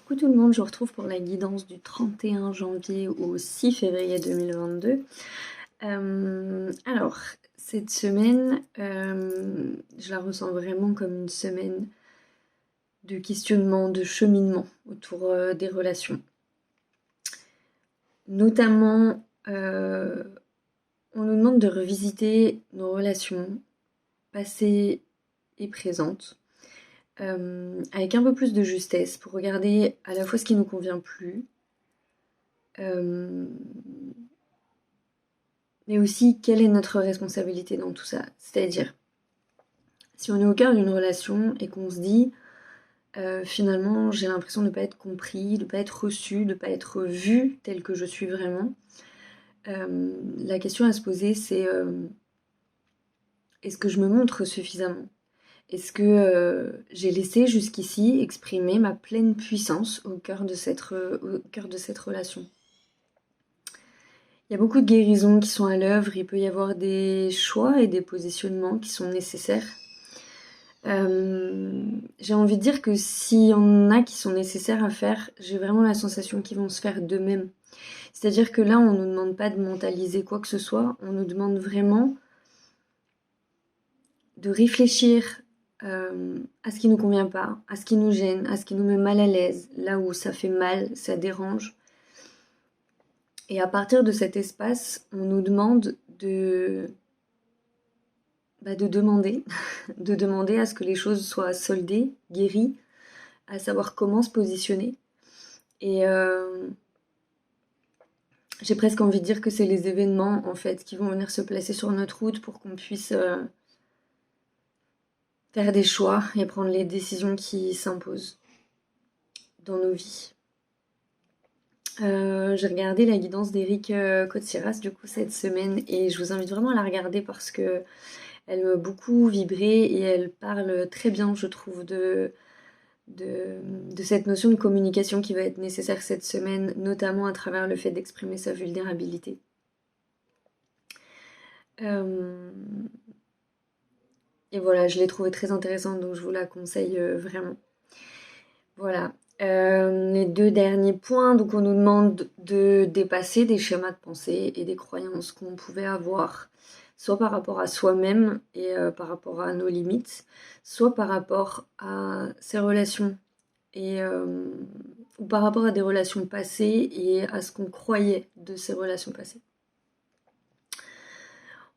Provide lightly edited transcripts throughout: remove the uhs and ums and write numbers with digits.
Coucou tout le monde, je vous retrouve pour la guidance du 31 janvier au 6 février 2022. Alors, cette semaine, je la ressens vraiment comme une semaine de questionnement, de cheminement autour des relations. Notamment, on nous demande de revisiter nos relations passées et présentes. Avec un peu plus de justesse pour regarder à la fois ce qui nous convient plus, mais aussi quelle est notre responsabilité dans tout ça. C'est-à-dire, si on est au cœur d'une relation et qu'on se dit finalement j'ai l'impression de ne pas être compris, de ne pas être reçu, de ne pas être vu tel que je suis vraiment, la question à se poser c'est est-ce que je me montre suffisamment ? Est-ce que j'ai laissé jusqu'ici exprimer ma pleine puissance au cœur de cette relation ? Il y a beaucoup de guérisons qui sont à l'œuvre, il peut y avoir des choix et des positionnements qui sont nécessaires. J'ai envie de dire que s'il y en a qui sont nécessaires à faire, j'ai vraiment la sensation qu'ils vont se faire d'eux-mêmes. C'est-à-dire que là, on ne nous demande pas de mentaliser quoi que ce soit, on nous demande vraiment de réfléchir à ce qui nous convient pas, à ce qui nous gêne, à ce qui nous met mal à l'aise, là où ça fait mal, ça dérange. Et à partir de cet espace, on nous demande de demander, de demander à ce que les choses soient soldées, guéries, à savoir comment se positionner. Et j'ai presque envie de dire que c'est les événements en fait qui vont venir se placer sur notre route pour qu'on puisse faire des choix et prendre les décisions qui s'imposent dans nos vies. J'ai regardé la guidance d'Eric Kotsiras du coup cette semaine et je vous invite vraiment à la regarder parce que elle m'a beaucoup vibré et elle parle très bien, je trouve, de cette notion de communication qui va être nécessaire cette semaine, notamment à travers le fait d'exprimer sa vulnérabilité. Et voilà, je l'ai trouvée très intéressante, donc je vous la conseille vraiment. Voilà. Les deux derniers points, donc on nous demande de dépasser des schémas de pensée et des croyances qu'on pouvait avoir, soit par rapport à soi-même et par rapport à nos limites, soit par rapport à ses relations et ou par rapport à des relations passées et à ce qu'on croyait de ces relations passées.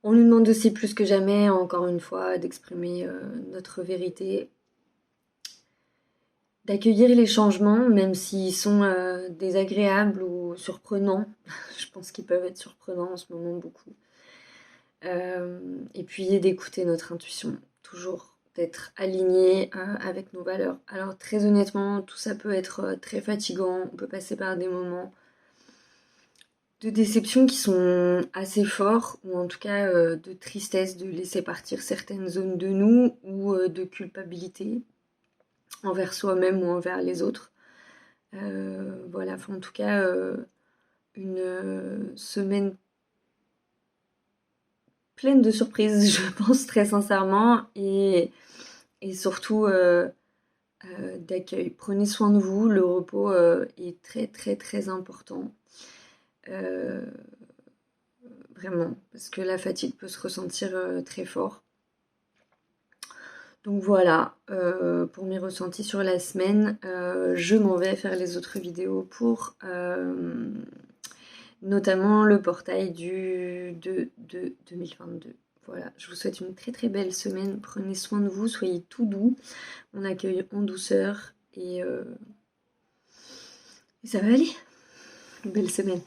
On nous demande aussi plus que jamais, encore une fois, d'exprimer notre vérité, d'accueillir les changements, même s'ils sont désagréables ou surprenants. Je pense qu'ils peuvent être surprenants en ce moment beaucoup. Et puis d'écouter notre intuition, toujours d'être aligné avec nos valeurs. Alors très honnêtement, tout ça peut être très fatigant, on peut passer par des moments de déception qui sont assez forts, ou en tout cas de tristesse de laisser partir certaines zones de nous, ou de culpabilité envers soi-même ou envers les autres. Voilà, en tout cas, une semaine pleine de surprises, je pense très sincèrement, et surtout d'accueil. Prenez soin de vous, le repos est très très très important. Vraiment, parce que la fatigue peut se ressentir très fort. Donc voilà, pour mes ressentis sur la semaine, je m'en vais faire les autres vidéos pour notamment le portail de 2022. Voilà, je vous souhaite une très très belle semaine, prenez soin de vous, soyez tout doux, on accueille en douceur et ça va aller. Belle semaine.